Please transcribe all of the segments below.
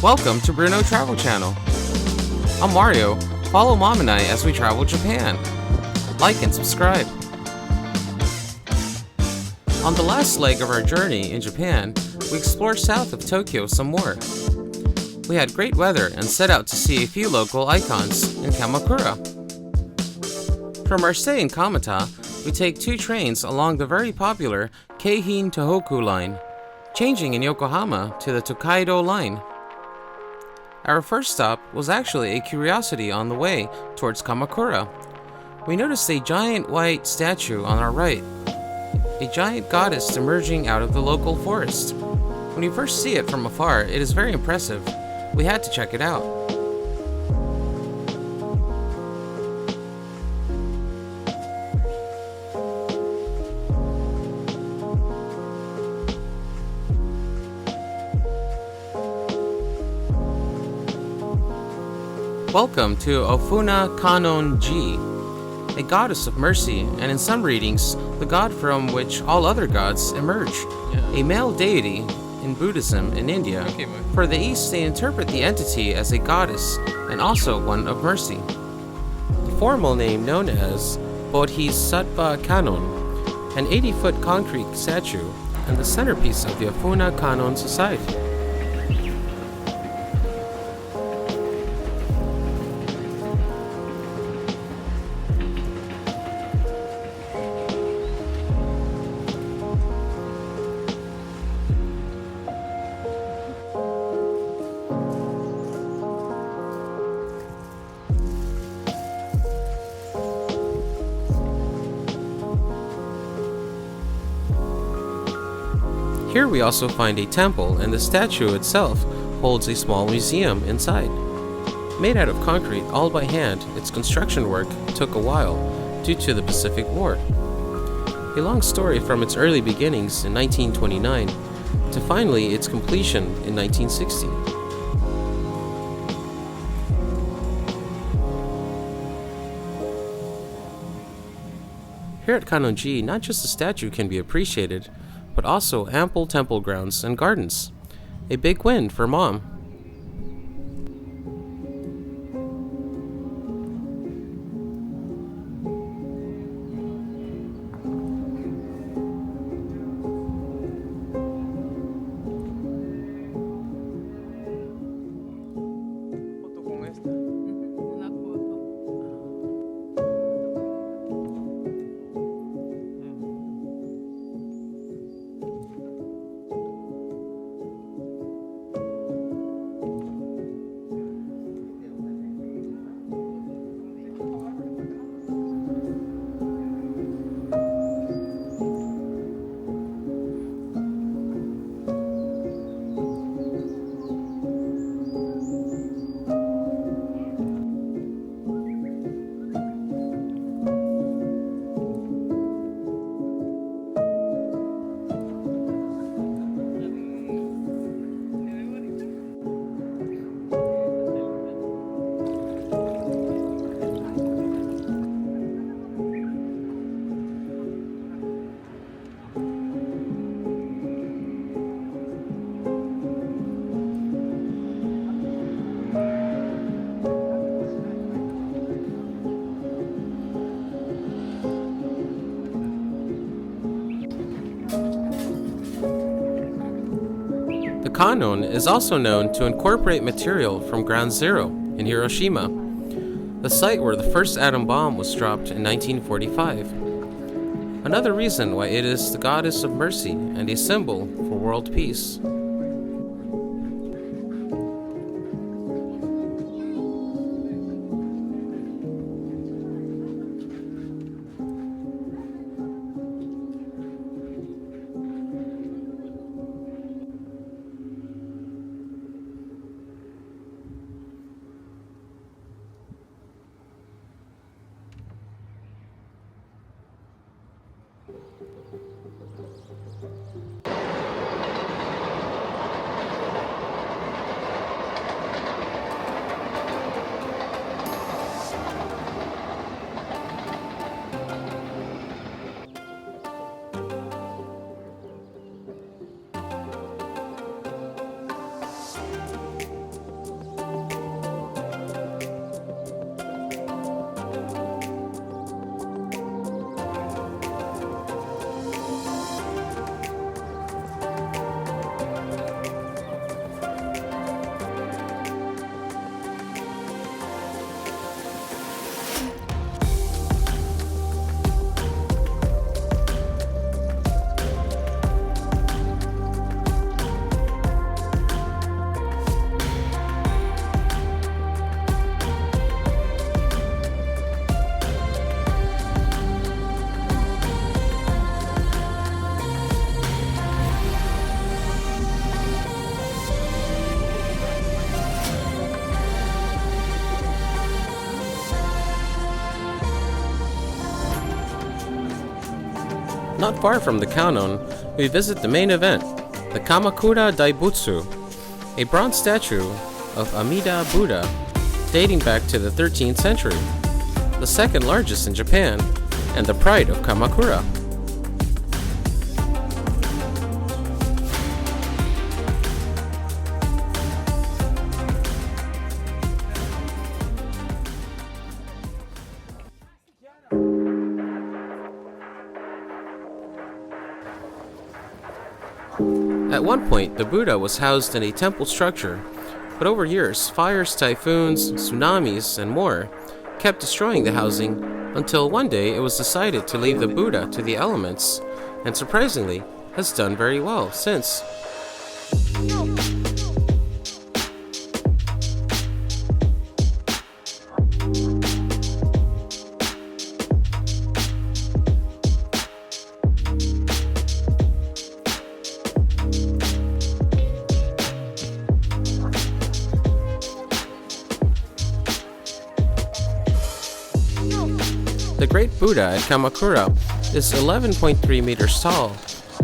Welcome to Bruno Travel Channel. I'm Mario. Follow Mom and I as we travel Japan. Like and subscribe. On the last leg of our journey in Japan, we explored south of Tokyo some more. We had great weather and set out to see a few local icons in Kamakura. From our stay in Kamata, we take 2 trains along the very popular Keihin Tohoku line, changing in Yokohama to the Tokaido line. Our first stop was actually a curiosity on the way towards Kamakura. We noticed a giant white statue on our right, a giant goddess emerging out of the local forest. When you first see it from afar, it is very impressive. We had to check it out. Welcome to Ofuna Kanon-ji, a goddess of mercy, and in some readings, the god from which all other gods emerge. A male deity in Buddhism in India. For the East, they interpret the entity as a goddess and also one of mercy. The formal name known as Bodhisattva Kanon, an 80-foot concrete statue and the centerpiece of the Ofuna Kanon Society. Here we also find a temple, and the statue itself holds a small museum inside. Made out of concrete all by hand, its construction work took a while due to the Pacific War. A long story from its early beginnings in 1929 to finally its completion in 1960. Here at Kanonji, not just the statue can be appreciated, but also ample temple grounds and gardens. A big win for Mom. The Kanon is also known to incorporate material from Ground Zero in Hiroshima, the site where the first atom bomb was dropped in 1945. Another reason why it is the goddess of mercy and a symbol for world peace. Not far from the Kannon, we visit the main event, the Kamakura Daibutsu, a bronze statue of Amida Buddha dating back to the 13th century, the second largest in Japan, and the pride of Kamakura. At one point, the Buddha was housed in a temple structure, but over years, fires, typhoons, tsunamis, and more kept destroying the housing until one day it was decided to leave the Buddha to the elements, and surprisingly, has done very well since. The Great Buddha at Kamakura is 11.3 meters tall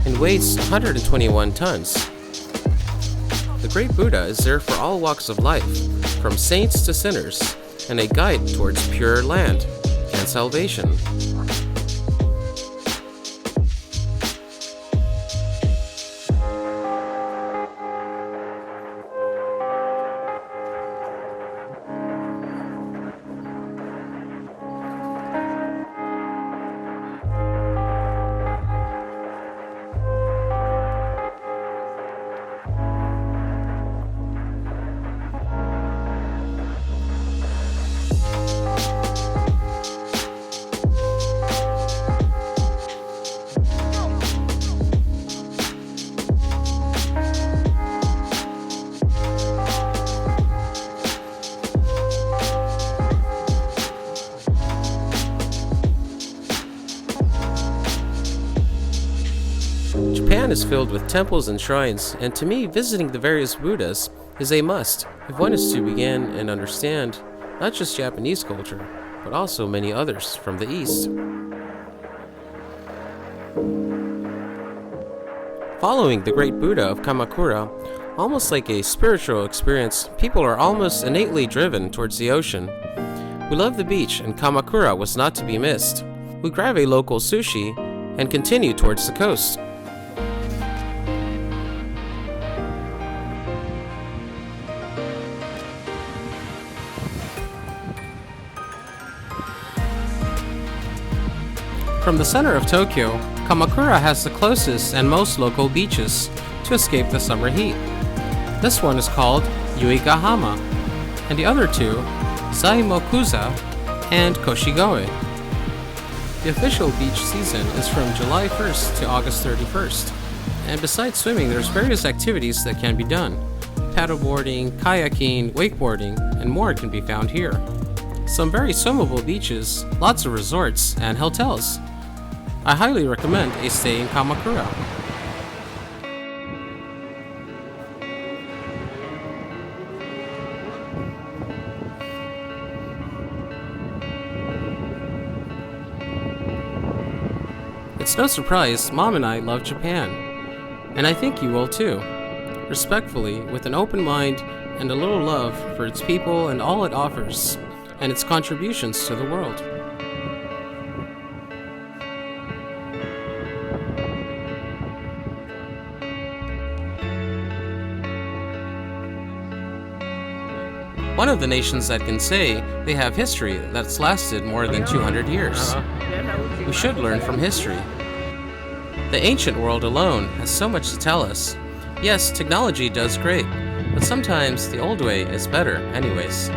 and weighs 121 tons. The Great Buddha is there for all walks of life, from saints to sinners, and a guide towards pure land and salvation. Japan is filled with temples and shrines, and to me, visiting the various Buddhas is a must if one is to begin and understand not just Japanese culture, but also many others from the East. Following the Great Buddha of Kamakura, almost like a spiritual experience, people are almost innately driven towards the ocean. We love the beach, and Kamakura was not to be missed. We grab a local sushi and continue towards the coast. From the center of Tokyo, Kamakura has the closest and most local beaches to escape the summer heat. This one is called Yuigahama, and the other two, Zaimokuza and Koshigoe. The official beach season is from July 1st to August 31st, and besides swimming, there's various activities that can be done. Paddleboarding, kayaking, wakeboarding, and more can be found here. Some very swimmable beaches, lots of resorts, and hotels. I highly recommend a stay in Kamakura. It's no surprise Mom and I love Japan, and I think you will too. Respectfully, with an open mind and a little love for its people and all it offers, and its contributions to the world. One of the nations that can say they have history that's lasted more than 200 years. We should learn from history. The ancient world alone has so much to tell us. Yes, technology does great, but sometimes the old way is better anyways.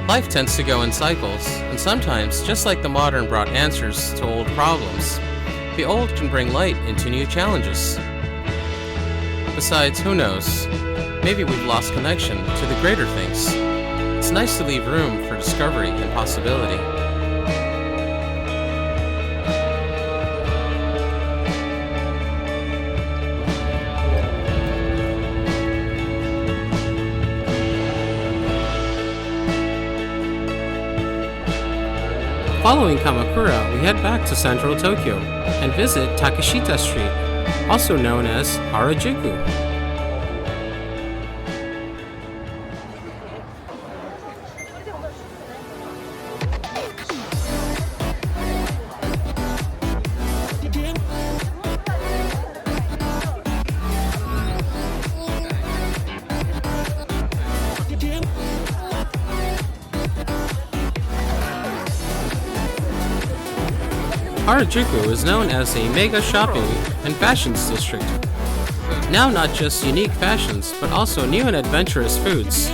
Life tends to go in cycles, and sometimes, just like the modern brought answers to old problems, the old can bring light into new challenges. Besides, who knows? Maybe we've lost connection to the greater things. It's nice to leave room for discovery and possibility. Following Kamakura, we head back to central Tokyo and visit Takeshita Street, also known as Harajuku. Harajuku is known as a mega shopping and fashions district. Now not just unique fashions, but also new and adventurous foods.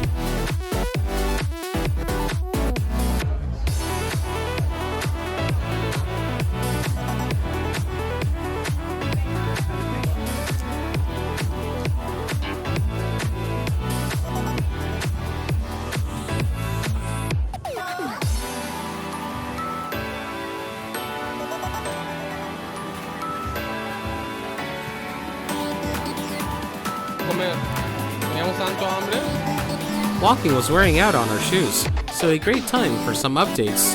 Walking was wearing out on our shoes, so a great time for some updates.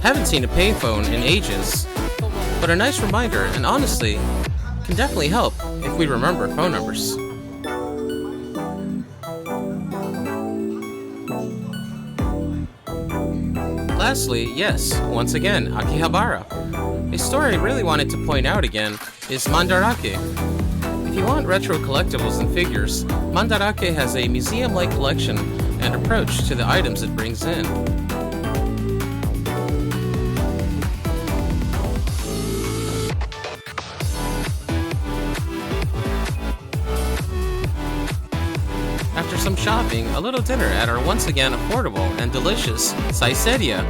Haven't seen a payphone in ages, but a nice reminder, and honestly, can definitely help if we remember phone numbers. Lastly, yes, once again, Akihabara. A store I really wanted to point out again is Mandarake. If you want retro collectibles and figures, Mandarake has a museum-like collection and approach to the items it brings in. After some shopping, a little dinner at our once again affordable and delicious Saiseria.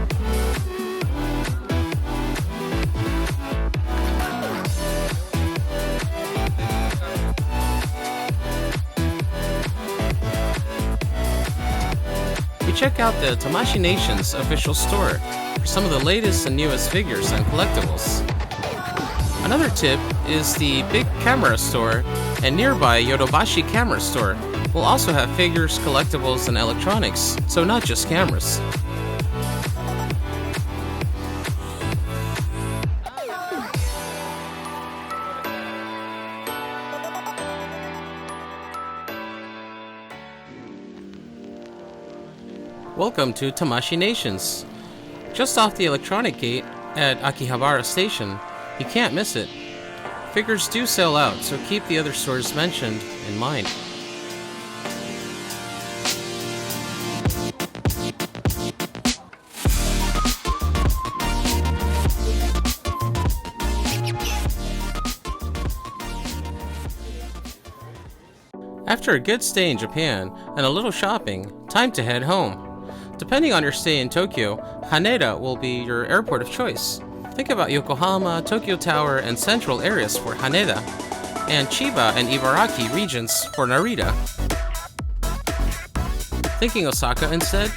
We check out the Tamashii Nation's official store for some of the latest and newest figures and collectibles. Another tip is the Big Camera store and nearby Yodobashi Camera store will also have figures, collectibles, and electronics, so not just cameras. Welcome to Tamashii Nations. Just off the electronic gate at Akihabara Station, you can't miss it. Figures do sell out, so keep the other stores mentioned in mind. After a good stay in Japan and a little shopping, time to head home. Depending on your stay in Tokyo, Haneda will be your airport of choice. Think about Yokohama, Tokyo Tower, and central areas for Haneda, and Chiba and Ibaraki regions for Narita. Thinking Osaka instead?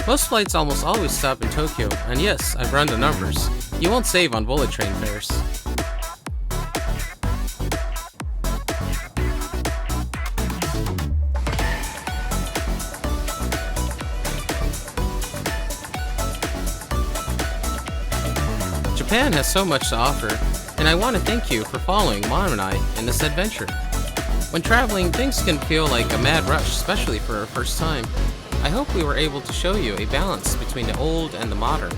Most flights almost always stop in Tokyo, and yes, I've run the numbers. You won't save on bullet train fares. Japan has so much to offer, and I want to thank you for following Mom and I in this adventure. When traveling, things can feel like a mad rush, especially for our first time. I hope we were able to show you a balance between the old and the modern.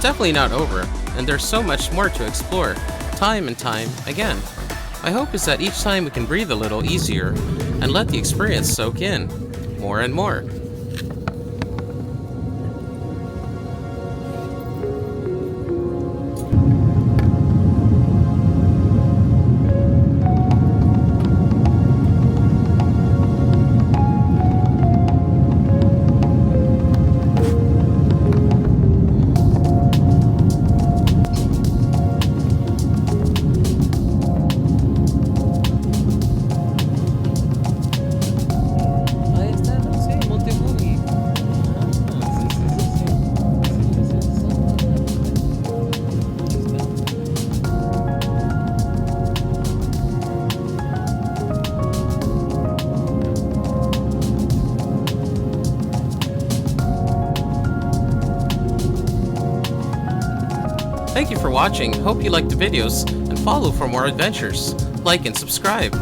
definitely not over, and there's so much more to explore, time and time again. My hope is that each time we can breathe a little easier and let the experience soak in more and more. Thank you for watching, hope you liked the videos, and follow for more adventures. Like and subscribe.